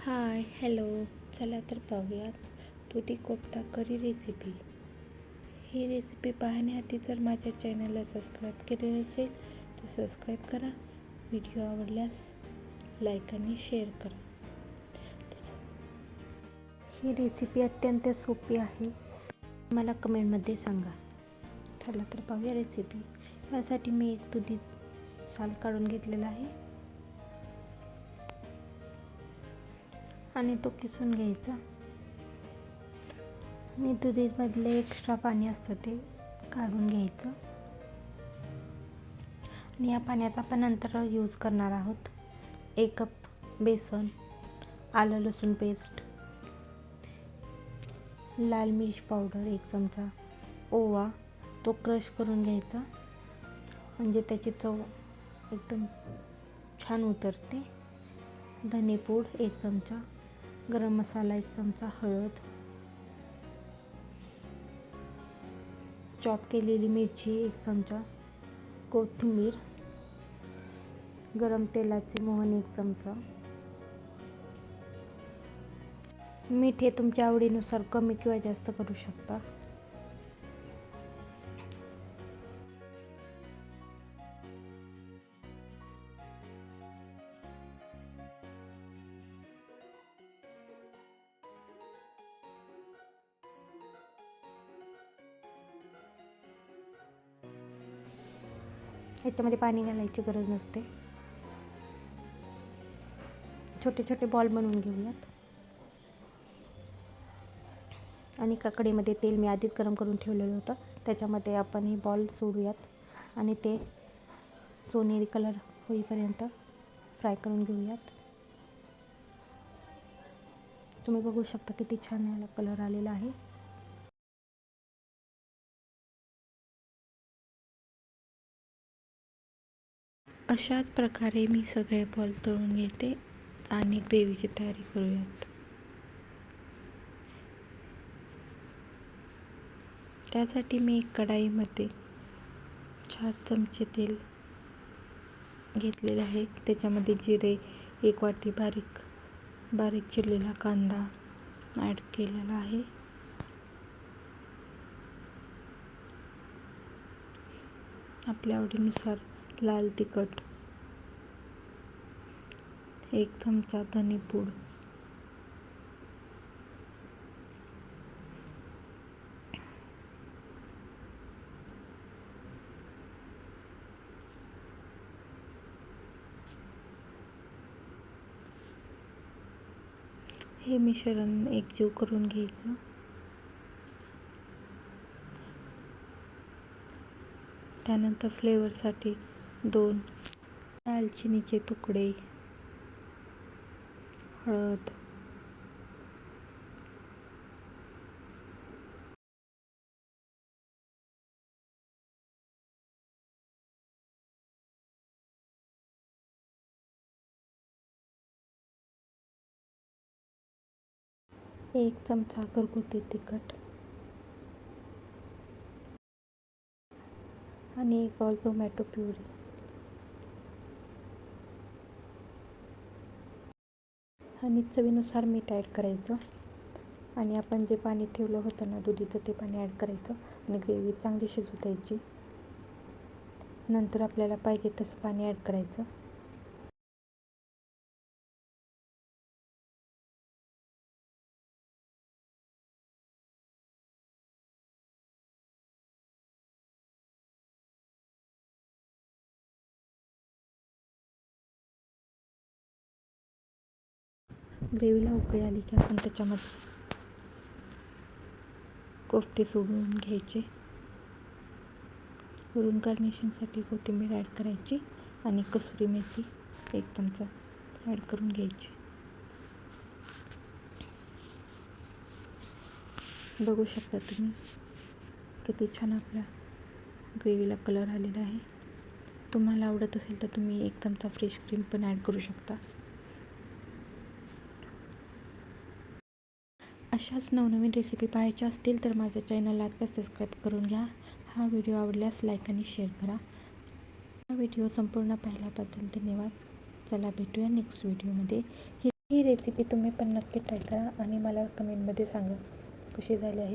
Hi hello. चला तर पाहूयात दुधी कोफ्ता करी रेसिपी. ही रेसिपी पाहण्याआधी जर माझ्या चॅनलला सबस्क्राईब केले नसेल तर सबस्क्राईब करा. व्हिडिओ आवडल्यास लाईक आणि शेअर करा. ही रेसिपी अत्यंत सोपी आहे, मला कमेंटमध्ये सांगा. चला तर पाहूया रेसिपी. यासाठी मी एक दुधी साल काढून घेतलेला आहे आणि तो किसून घ्यायचा आणि दुधीमधले एक्स्ट्रा पाणी असतं ते काढून घ्यायचं आणि या पाण्याचा आपण नंतर यूज करणार आहोत. 1 कप बेसन, आलं लसूण पेस्ट, लाल मिर्च पावडर 1 चमचा, ओवा तो क्रश करून घ्यायचा म्हणजे त्याची चव एकदम छान उतरते. धनेपूड 1 चमचा, गरम मसाला 1 चमचा, हळद, चॉप केलेली मिरची 1 चमचा, कोथिंबीर, गरम तेलाचे मोहन 1 चमचा, मीठ हे तुमच्या आवडीनुसार कमी किंवा जास्त करू शकता. ह्याच्यामध्ये पाणी घालायची गरज नसते. छोटे छोटे बॉल बनवून घेऊयात आणि एका कढईमध्ये तेल मी आधीच गरम करून ठेवलेलं होतं, त्याच्यामध्ये आपण हे बॉल सोडूयात आणि ते सोनेरी कलर होईपर्यंत फ्राय करून घेऊयात. तुम्ही बघू शकता किती छान याला कलर आलेला आहे. अशाच प्रकारे मी सगळे बॉल तळून घेते आणि ग्रेव्हीची तयारी करूयात. त्यासाठी मी एक कढाईमध्ये 4 चमचे तेल घेतलेले आहे. त्याच्यामध्ये जिरे, 1 वाटी बारीक चिरलेला कांदा ॲड केलेला आहे. आपल्या आवडीनुसार लाल तिखट, 1 चमचा धनेपूड, हे मिश्रण एकजीव करून घ्यायचं. त्यानंतर फ्लेवरसाठी 2 दालचिनीचे तुकडे, हळद, एक चमचा घरगुती तिखट आणि 1 बाउल टोमॅटो प्युरी आणि चवीनुसार मीठ ॲड करायचं आणि आपण जे पाणी ठेवलं होतं ना दुधीचं ते पाणी ॲड करायचं आणि ग्रेव्ही चांगली शिजू द्यायची. नंतर आपल्याला पाहिजे तसं पाणी ॲड करायचं. ग्रेव्हीला उकळी आली की आपण त्याच्यामध्ये कोफ्ते सोडून घ्यायचे. वरून गार्निशिंगसाठी कोथिंबीर ॲड करायची आणि कसुरी मेथी 1 चमचा ॲड करून घ्यायची. बघू शकता तुम्ही किती छान आपल्या ग्रेव्हीला कलर आलेला आहे. तुम्हाला आवडत असेल तर तुम्ही 1 चमचा फ्रेश क्रीम पण ॲड करू शकता. अशाच नवनवीन रेसिपी पाहायच्या असतील तर माझ्या चॅनलला आता सबस्क्राईब करून घ्या. हा व्हिडिओ आवडल्यास लाईक आणि शेअर करा. हा व्हिडिओ संपूर्ण पाहिल्याबद्दल धन्यवाद. चला भेटूया नेक्स्ट व्हिडिओमध्ये. ही रेसिपी तुम्ही पण नक्की ट्राय करा आणि मला कमेंटमध्ये सांगा कशी झाली आहे.